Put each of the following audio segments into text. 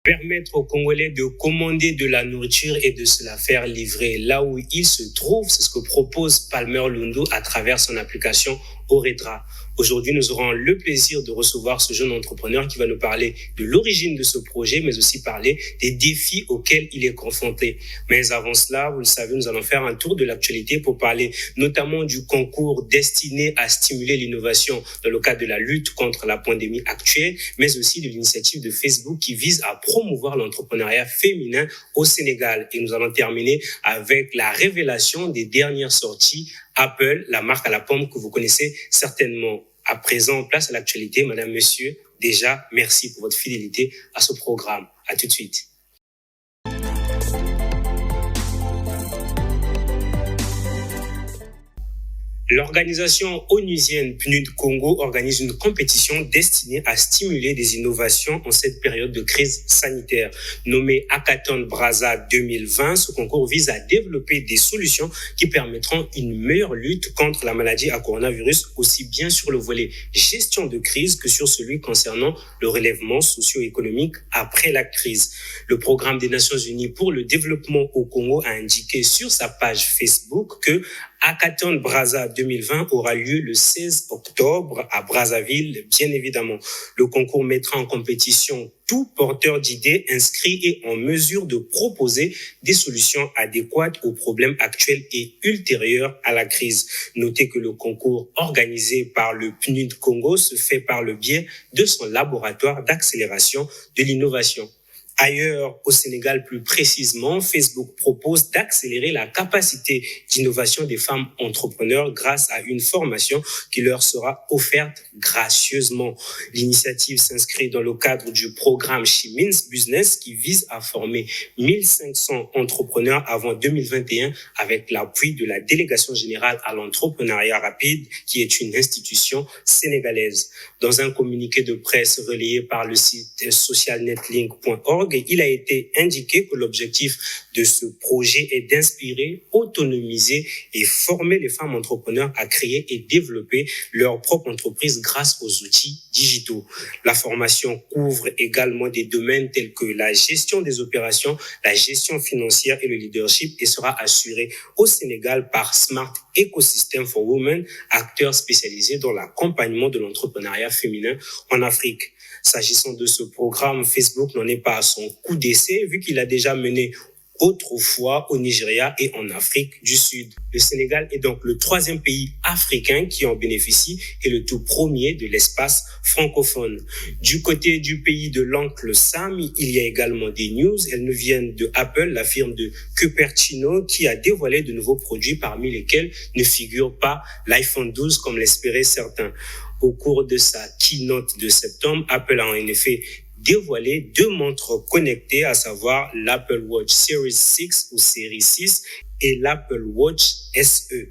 Permettre aux Congolais de commander de la nourriture et de se la faire livrer là où ils se trouvent, c'est ce que propose Palmer Lundo à travers son application Oretra. Aujourd'hui, nous aurons le plaisir de recevoir ce jeune entrepreneur qui va nous parler de l'origine de ce projet, mais aussi parler des défis auxquels il est confronté. Mais avant cela, vous le savez, nous allons faire un tour de l'actualité pour parler notamment du concours destiné à stimuler l'innovation dans le cadre de la lutte contre la pandémie actuelle, mais aussi de l'initiative de Facebook qui vise à promouvoir l'entrepreneuriat féminin au Sénégal. Et nous allons terminer avec la révélation des dernières sorties Apple, la marque à la pomme que vous connaissez certainement. À présent, place à l'actualité. Madame, Monsieur, déjà, merci pour votre fidélité à ce programme. À tout de suite. L'organisation onusienne PNUD Congo organise une compétition destinée à stimuler des innovations en cette période de crise sanitaire. Nommé Hackathon Brazza 2020, ce concours vise à développer des solutions qui permettront une meilleure lutte contre la maladie à coronavirus, aussi bien sur le volet gestion de crise que sur celui concernant le relèvement socio-économique après la crise. Le programme des Nations Unies pour le développement au Congo a indiqué sur sa page Facebook que Hackathon Brazza 2020 aura lieu le 16 octobre à Brazzaville, bien évidemment. Le concours mettra en compétition tout porteur d'idées inscrit et en mesure de proposer des solutions adéquates aux problèmes actuels et ultérieurs à la crise. Notez que le concours organisé par le PNUD Congo se fait par le biais de son laboratoire d'accélération de l'innovation. Ailleurs, au Sénégal plus précisément, Facebook propose d'accélérer la capacité d'innovation des femmes entrepreneurs grâce à une formation qui leur sera offerte gracieusement. L'initiative s'inscrit dans le cadre du programme Chimins Business qui vise à former 1500 entrepreneurs avant 2021 avec l'appui de la Délégation générale à l'entrepreneuriat rapide qui est une institution sénégalaise. Dans un communiqué de presse relayé par le site socialnetlink.org, il a été indiqué que l'objectif de ce projet est d'inspirer, autonomiser et former les femmes entrepreneurs à créer et développer leur propre entreprise grâce aux outils digitaux. La formation couvre également des domaines tels que la gestion des opérations, la gestion financière et le leadership et sera assurée au Sénégal par Smart Ecosystem for Women, acteur spécialisé dans l'accompagnement de l'entrepreneuriat féminin en Afrique. S'agissant de ce programme, Facebook n'en est pas à son coup d'essai vu qu'il a déjà mené autrefois au Nigeria et en Afrique du Sud. Le Sénégal est donc le 3e pays africain qui en bénéficie et le tout premier de l'espace francophone. Du côté du pays de l'oncle Sam, il y a également des news. Elles nous viennent de Apple, la firme de Cupertino, qui a dévoilé de nouveaux produits parmi lesquels ne figure pas l'iPhone 12 comme l'espéraient certains. Au cours de sa keynote de septembre, Apple a en effet dévoilé 2 montres connectées, à savoir l'Apple Watch Series 6 ou Série 6 et l'Apple Watch SE.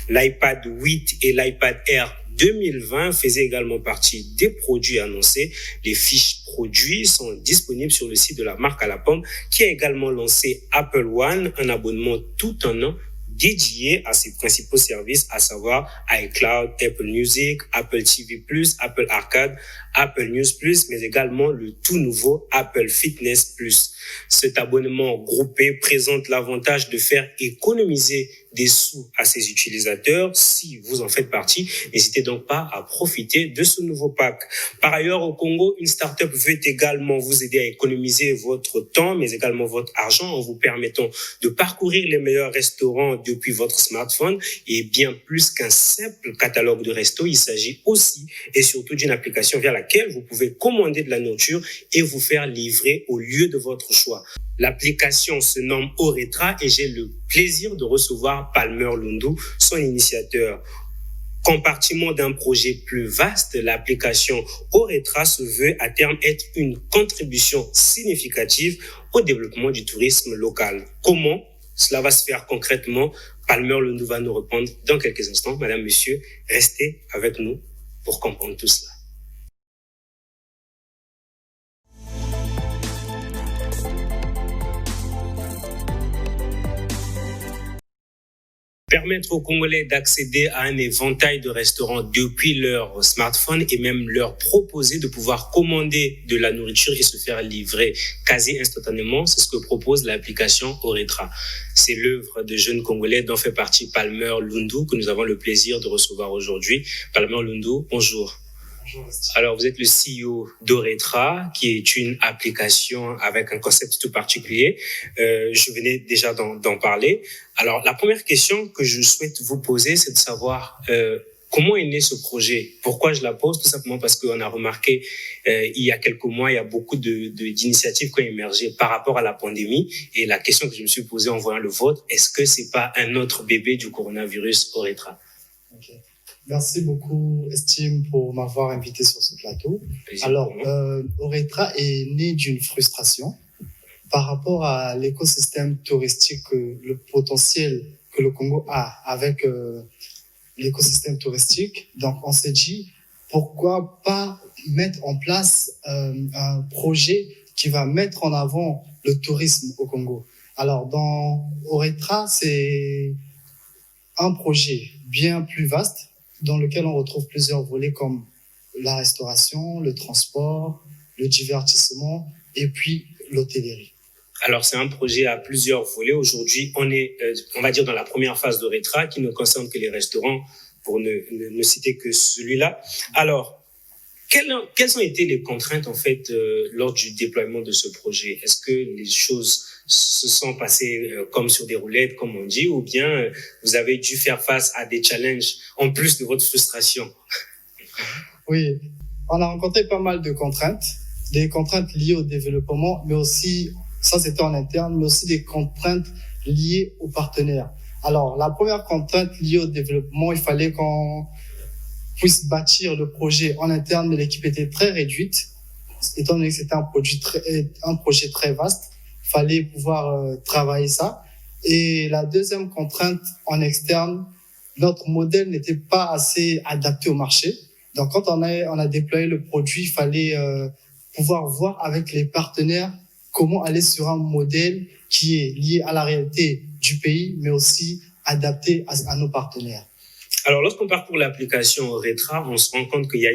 L'iPad 8 et l'iPad Air 2020 faisaient également partie des produits annoncés. Les fiches produits sont disponibles sur le site de la marque à la pomme qui a également lancé Apple One, un abonnement tout en un dédié à ses principaux services, à savoir iCloud, Apple Music, Apple TV+, Apple Arcade, Apple News+, mais également le tout nouveau Apple Fitness+. Cet abonnement groupé présente l'avantage de faire économiser des sous à ses utilisateurs. Si vous en faites partie, n'hésitez donc pas à profiter de ce nouveau pack. Par ailleurs, au Congo, une start-up veut également vous aider à économiser votre temps, mais également votre argent en vous permettant de parcourir les meilleurs restaurants depuis votre smartphone. Et bien plus qu'un simple catalogue de restos, il s'agit aussi et surtout d'une application via laquelle vous pouvez commander de la nourriture et vous faire livrer au lieu de votre choix. L'application se nomme Oretra et j'ai le plaisir de recevoir Palmer Lundo, son initiateur. Compartiment d'un projet plus vaste, l'application Oretra se veut à terme être une contribution significative au développement du tourisme local. Comment cela va se faire concrètement? Palmer Lundo va nous répondre dans quelques instants. Madame, Monsieur, restez avec nous pour comprendre tout cela. Permettre aux Congolais d'accéder à un éventail de restaurants depuis leur smartphone et même leur proposer de pouvoir commander de la nourriture et se faire livrer quasi instantanément, c'est ce que propose l'application Oretra. C'est l'œuvre de jeunes Congolais dont fait partie Palmer Lundu, que nous avons le plaisir de recevoir aujourd'hui. Palmer Lundu, bonjour. Alors, vous êtes le CEO d'Oretra, qui est une application avec un concept tout particulier. Je venais déjà d'en parler. Alors, la première question que je souhaite vous poser, c'est de savoir comment est né ce projet. Pourquoi je la pose? Tout simplement parce qu'on a remarqué il y a quelques mois, il y a beaucoup d'initiatives qui ont émergé par rapport à la pandémie. Et la question que je me suis posée en voyant le vôtre, est-ce que c'est pas un autre bébé du coronavirus, Oretra? Okay. Merci beaucoup, Estime, pour m'avoir invité sur ce plateau. Alors, Oretra est né d'une frustration par rapport à l'écosystème touristique, le potentiel que le Congo a avec l'écosystème touristique. Donc, on s'est dit, pourquoi pas mettre en place un projet qui va mettre en avant le tourisme au Congo. Alors, dans Oretra, c'est un projet bien plus vaste dans lequel on retrouve plusieurs volets comme la restauration, le transport, le divertissement et puis l'hôtellerie. Alors, c'est un projet à plusieurs volets. Aujourd'hui, on est, on va dire, dans la première phase d'Oretra qui ne concerne que les restaurants, pour ne citer que celui-là. Alors, quelles ont été les contraintes, en fait, lors du déploiement de ce projet? Est-ce que les choses se sont passées comme sur des roulettes, comme on dit, ou bien vous avez dû faire face à des challenges en plus de votre frustration? Oui, on a rencontré pas mal de contraintes, des contraintes liées au développement, mais aussi, ça c'était en interne, mais aussi des contraintes liées aux partenaires. Alors, la première contrainte liée au développement, il fallait qu'on puisse bâtir le projet en interne, mais l'équipe était très réduite, étant donné que c'était un projet très vaste. Il fallait pouvoir travailler ça. Et la deuxième contrainte en externe, notre modèle n'était pas assez adapté au marché. Donc, quand on a déployé le produit, il fallait pouvoir voir avec les partenaires comment aller sur un modèle qui est lié à la réalité du pays, mais aussi adapté à nos partenaires. Alors, lorsqu'on parcourt l'application Oretra, on se rend compte qu'il y a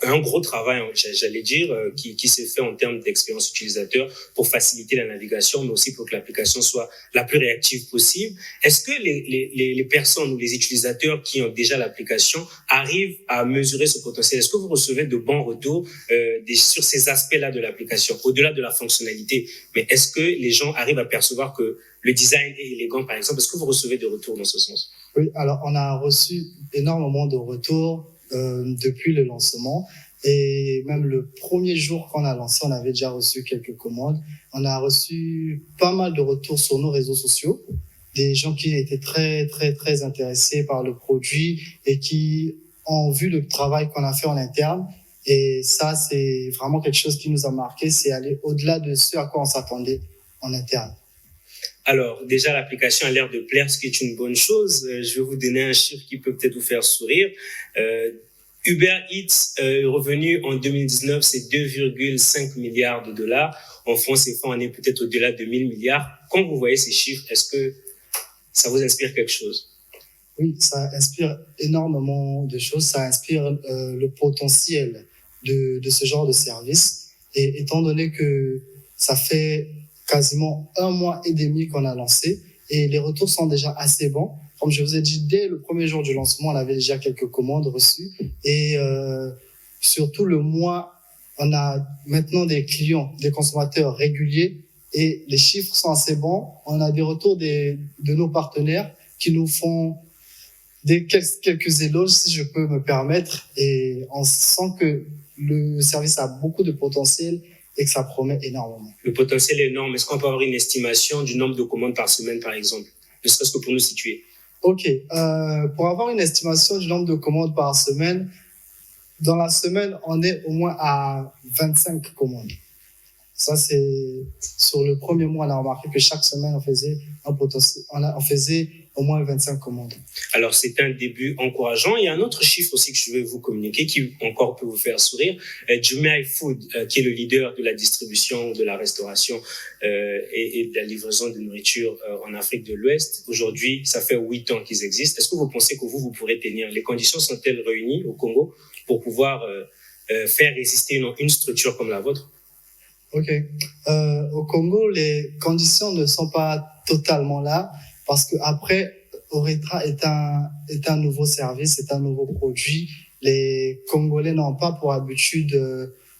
un gros travail, j'allais dire, qui s'est fait en termes d'expérience utilisateur pour faciliter la navigation, mais aussi pour que l'application soit la plus réactive possible. Est-ce que les personnes ou les utilisateurs qui ont déjà l'application arrivent à mesurer ce potentiel? Est-ce que vous recevez de bons retours sur ces aspects-là de l'application, au-delà de la fonctionnalité? Mais est-ce que les gens arrivent à percevoir que le design est élégant, par exemple? Est-ce que vous recevez des retours dans ce sens? Oui, alors on a reçu énormément de retours depuis le lancement. Et même le premier jour qu'on a lancé, on avait déjà reçu quelques commandes. On a reçu pas mal de retours sur nos réseaux sociaux, des gens qui étaient très, très, très intéressés par le produit et qui ont vu le travail qu'on a fait en interne. Et ça, c'est vraiment quelque chose qui nous a marqué, c'est aller au-delà de ce à quoi on s'attendait en interne. Alors, déjà, l'application a l'air de plaire, ce qui est une bonne chose. Je vais vous donner un chiffre qui peut peut-être vous faire sourire. Uber Eats, revenu en 2019, c'est 2,5 milliards de dollars. En France CFA, on est peut-être au-delà de 1000 milliards. Quand vous voyez ces chiffres, est-ce que ça vous inspire quelque chose? Oui, ça inspire énormément de choses. Ça inspire le potentiel de ce genre de service. Et étant donné que ça fait quasiment 1 mois et demi qu'on a lancé et les retours sont déjà assez bons. Comme je vous ai dit, dès le premier jour du lancement, on avait déjà quelques commandes reçues et surtout le mois, on a maintenant des clients, des consommateurs réguliers et les chiffres sont assez bons. On a des retours de nos partenaires qui nous font quelques éloges, si je peux me permettre, et on sent que le service a beaucoup de potentiel et que ça promet énormément. Le potentiel est énorme. Est-ce qu'on peut avoir une estimation du nombre de commandes par semaine, par exemple, ne serait-ce que pour nous situer? Ok. Pour avoir une estimation du nombre de commandes par semaine, dans la semaine, on est au moins à 25 commandes. Ça, c'est sur le premier mois, on a remarqué que chaque semaine, on faisait au moins 25 commandes. Alors, c'est un début encourageant. Il y a un autre chiffre aussi que je vais vous communiquer qui encore peut vous faire sourire. Jumia Food, qui est le leader de la distribution, de la restauration et de la livraison de nourriture en Afrique de l'Ouest. Aujourd'hui, ça fait 8 ans qu'ils existent. Est-ce que vous pensez que vous pourrez tenir? Les conditions sont-elles réunies au Congo pour pouvoir faire résister une structure comme la vôtre? Ok. Au Congo, les conditions ne sont pas totalement là parce que après, Oretra est un nouveau service, c'est un nouveau produit. Les Congolais n'ont pas pour habitude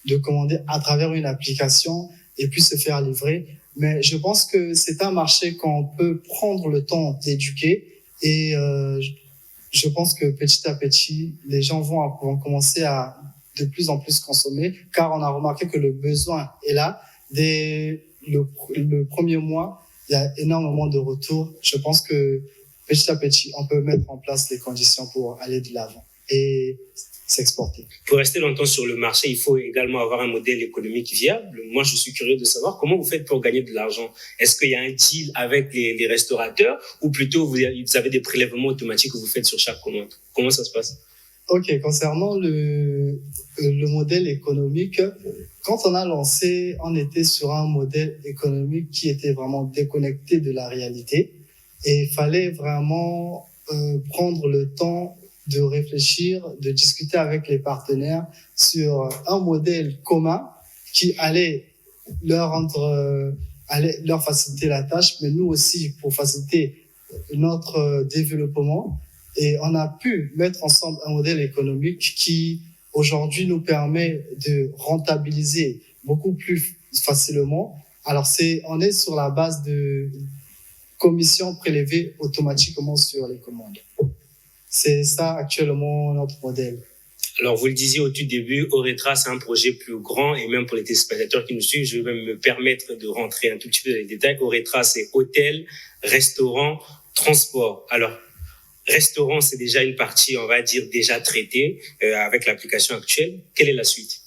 de commander à travers une application et puis se faire livrer. Mais je pense que c'est un marché qu'on peut prendre le temps d'éduquer et je pense que petit à petit, les gens vont commencer à de plus en plus consommer car on a remarqué que le besoin est là. Dès le premier mois, il y a énormément de retours. Je pense que petit à petit, on peut mettre en place les conditions pour aller de l'avant et s'exporter. Pour rester longtemps sur le marché, il faut également avoir un modèle économique viable. Moi, je suis curieux de savoir comment vous faites pour gagner de l'argent. Est-ce qu'il y a un deal avec les restaurateurs ou plutôt vous avez des prélèvements automatiques que vous faites sur chaque commande? Comment ça se passe? Ok, concernant le modèle économique, quand on a lancé, on était sur un modèle économique qui était vraiment déconnecté de la réalité et il fallait vraiment prendre le temps de réfléchir, de discuter avec les partenaires sur un modèle commun qui allait allait leur faciliter la tâche, mais nous aussi pour faciliter notre développement. Et on a pu mettre ensemble un modèle économique qui aujourd'hui nous permet de rentabiliser beaucoup plus facilement. Alors on est sur la base de commissions prélevées automatiquement sur les commandes. C'est ça actuellement notre modèle. Alors, vous le disiez au tout début, Oretra, c'est un projet plus grand et même pour les téléspectateurs qui nous suivent, je vais même me permettre de rentrer un tout petit peu dans les détails. Oretra, c'est hôtel, restaurant, transport. Alors, restaurant, c'est déjà une partie, on va dire, déjà traitée avec l'application actuelle. Quelle est la suite?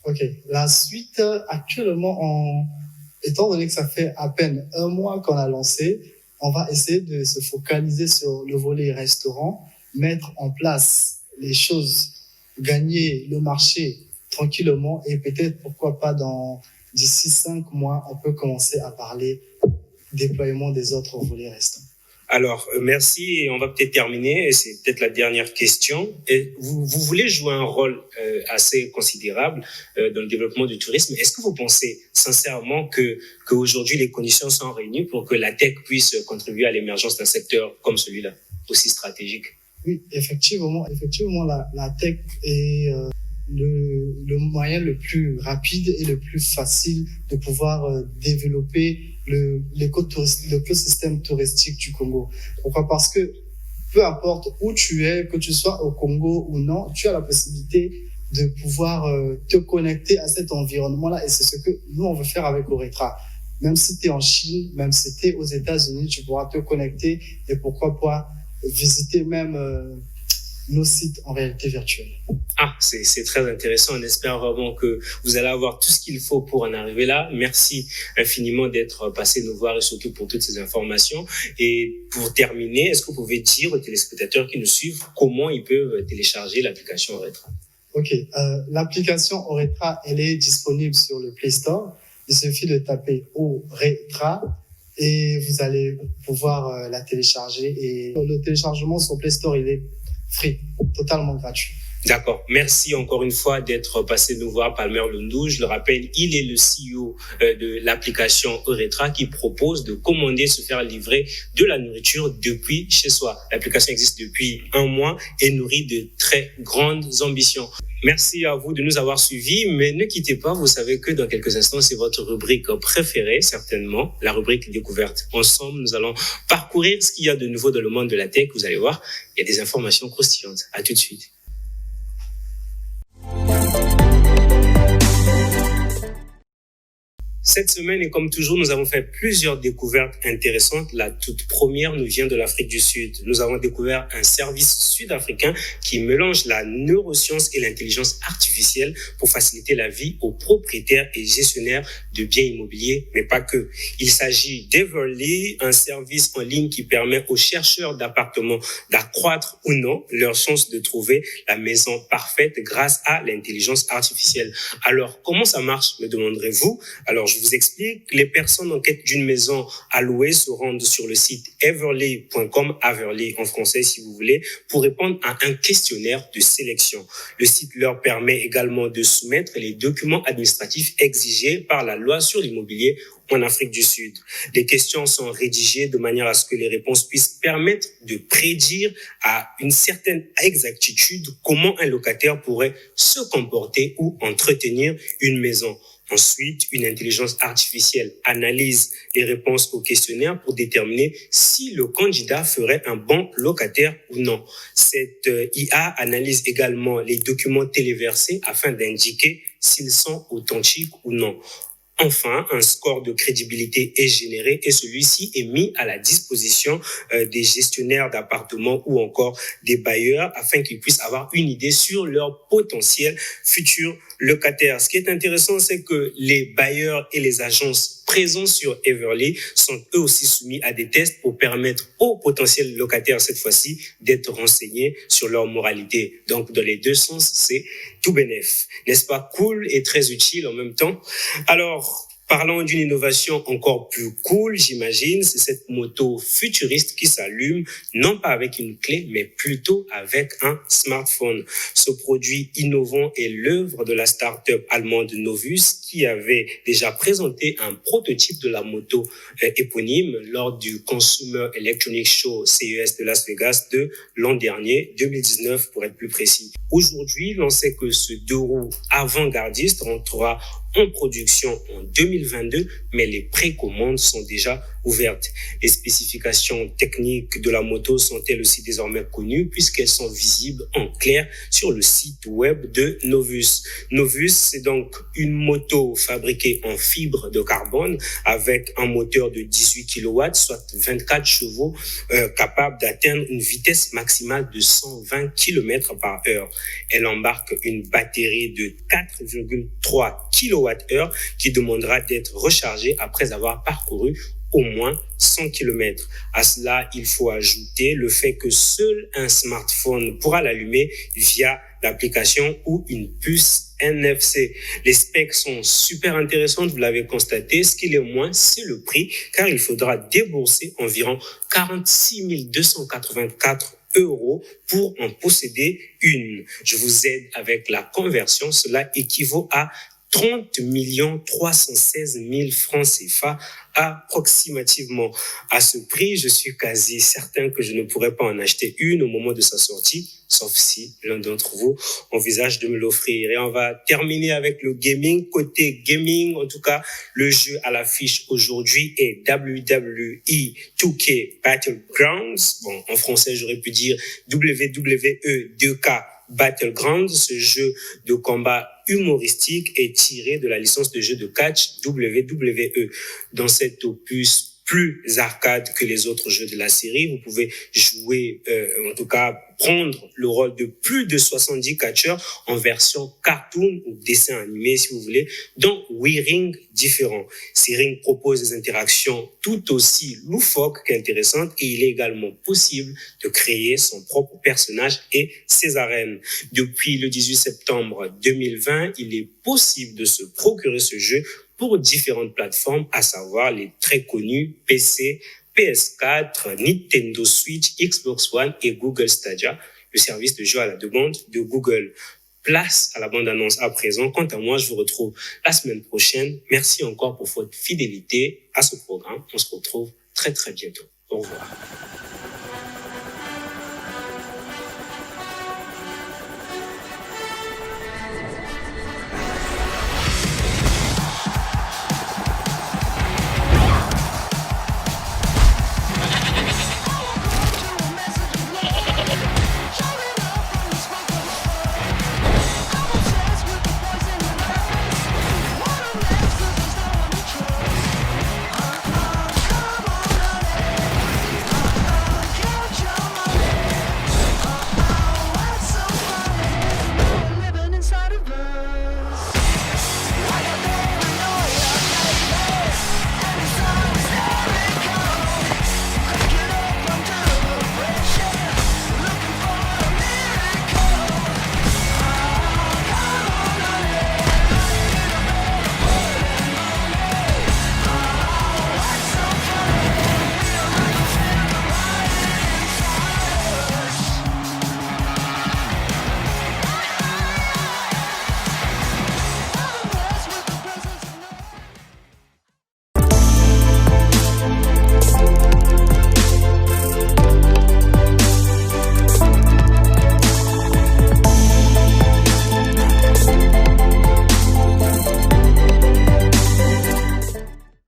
Ok, la suite, actuellement, étant donné que ça fait à peine un mois qu'on a lancé, on va essayer de se focaliser sur le volet restaurant, mettre en place les choses, gagner le marché tranquillement et peut-être, pourquoi pas, d'ici 5 mois, on peut commencer à parler déploiement des autres volets restants. Alors, merci. Et on va peut-être terminer. C'est peut-être la dernière question. Et vous voulez jouer un rôle assez considérable dans le développement du tourisme. Est-ce que vous pensez sincèrement qu'aujourd'hui les conditions sont réunies pour que la tech puisse contribuer à l'émergence d'un secteur comme celui-là, aussi stratégique? Oui, effectivement, la tech est le moyen le plus rapide et le plus facile de pouvoir développer l'écosystème touristique du Congo. Pourquoi? Parce que peu importe où tu es, que tu sois au Congo ou non, tu as la possibilité de pouvoir te connecter à cet environnement-là et c'est ce que nous, on veut faire avec Oretra. Même si tu es en Chine, même si tu es aux États-Unis, tu pourras te connecter et pourquoi pas visiter même nos sites en réalité virtuelle. Ah, c'est très intéressant. On espère vraiment que vous allez avoir tout ce qu'il faut pour en arriver là. Merci infiniment d'être passé nous voir et surtout pour toutes ces informations. Et pour terminer, est-ce que vous pouvez dire aux téléspectateurs qui nous suivent comment ils peuvent télécharger l'application Oretra? Ok, l'application Oretra, elle est disponible sur le Play Store. Il suffit de taper Oretra et vous allez pouvoir la télécharger. Et le téléchargement sur Play Store, il est free, totalement gratuit. D'accord. Merci encore une fois d'être passé nous voir, Palmer Lundou. Je le rappelle, il est le CEO de l'application Oretra qui propose de commander, se faire livrer de la nourriture depuis chez soi. L'application existe depuis 1 mois et nourrit de très grandes ambitions. Merci à vous de nous avoir suivis, mais ne quittez pas, vous savez que dans quelques instants, c'est votre rubrique préférée, certainement, la rubrique découverte. Ensemble, nous allons parcourir ce qu'il y a de nouveau dans le monde de la tech. Vous allez voir, il y a des informations croustillantes. À tout de suite. Cette semaine, et comme toujours, nous avons fait plusieurs découvertes intéressantes. La toute première nous vient de l'Afrique du Sud. Nous avons découvert un service sud-africain qui mélange la neuroscience et l'intelligence artificielle pour faciliter la vie aux propriétaires et gestionnaires de biens immobiliers, mais pas que. Il s'agit d'Everly, un service en ligne qui permet aux chercheurs d'appartements d'accroître ou non leurs chances de trouver la maison parfaite grâce à l'intelligence artificielle. Alors, comment ça marche, me demanderez-vous? Alors, je vous explique. Les personnes en quête d'une maison à louer se rendent sur le site everly.com, Everly en français si vous voulez, pour répondre à un questionnaire de sélection. Le site leur permet également de soumettre les documents administratifs exigés par la loi sur l'immobilier en Afrique du Sud. Les questions sont rédigées de manière à ce que les réponses puissent permettre de prédire à une certaine exactitude comment un locataire pourrait se comporter ou entretenir une maison. Ensuite, une intelligence artificielle analyse les réponses au questionnaire pour déterminer si le candidat ferait un bon locataire ou non. Cette IA analyse également les documents téléversés afin d'indiquer s'ils sont authentiques ou non. Enfin, un score de crédibilité est généré et celui-ci est mis à la disposition des gestionnaires d'appartements ou encore des bailleurs afin qu'ils puissent avoir une idée sur leur potentiel futur locataire. Ce qui est intéressant, c'est que les bailleurs et les agences présents sur Everly sont eux aussi soumis à des tests pour permettre aux potentiels locataires, cette fois-ci, d'être renseignés sur leur moralité. Donc, dans les deux sens, c'est tout bénef. N'est-ce pas cool et très utile en même temps? Alors, parlons d'une innovation encore plus cool, j'imagine, c'est cette moto futuriste qui s'allume, non pas avec une clé, mais plutôt avec un smartphone. Ce produit innovant est l'œuvre de la start-up allemande Novus, qui avait déjà présenté un prototype de la moto éponyme lors du Consumer Electronics Show CES de Las Vegas de l'an dernier, 2019 pour être plus précis. Aujourd'hui, l'on sait que ce deux roues avant-gardiste rentrera en production en 2022, mais les précommandes sont déjà ouvertes. Les spécifications techniques de la moto sont elles aussi désormais connues puisqu'elles sont visibles en clair sur le site web de Novus. Novus, c'est donc une moto fabriquée en fibre de carbone avec un moteur de 18 kW, soit 24 chevaux, capable d'atteindre une vitesse maximale de 120 km/h. Elle embarque une batterie de 4,3 kWh qui demandera d'être rechargée après avoir parcouru au moins 100 km. À cela, il faut ajouter le fait que seul un smartphone pourra l'allumer via l'application ou une puce NFC. Les specs sont super intéressantes, vous l'avez constaté. Ce qui est moins, c'est le prix, car il faudra débourser environ 46 284 € pour en posséder une. Je vous aide avec la conversion. Cela équivaut à 30 316 000 francs CFA approximativement. À ce prix, je suis quasi certain que je ne pourrais pas en acheter une au moment de sa sortie, sauf si l'un d'entre vous envisage de me l'offrir. Et on va terminer avec le gaming. Côté gaming, en tout cas, le jeu à l'affiche aujourd'hui est WWE 2K Battlegrounds. Bon, en français, j'aurais pu dire WWE 2K Battlegrounds. Ce jeu de combat humoristique est tiré de la licence de jeu de catch WWE. Dans cet opus plus arcade que les autres jeux de la série, vous pouvez jouer, en tout cas prendre le rôle de plus de 70 catcheurs en version cartoon ou dessin animé si vous voulez, dans 8 rings différents. Ces rings proposent des interactions tout aussi loufoques qu'intéressantes et il est également possible de créer son propre personnage et ses arènes. Depuis le 18 septembre 2020, il est possible de se procurer ce jeu pour différentes plateformes, à savoir les très connus PC, PS4, Nintendo Switch, Xbox One et Google Stadia, le service de jeu à la demande de Google. Place à la bande-annonce à présent. Quant à moi, je vous retrouve la semaine prochaine. Merci encore pour votre fidélité à ce programme. On se retrouve très très bientôt. Au revoir.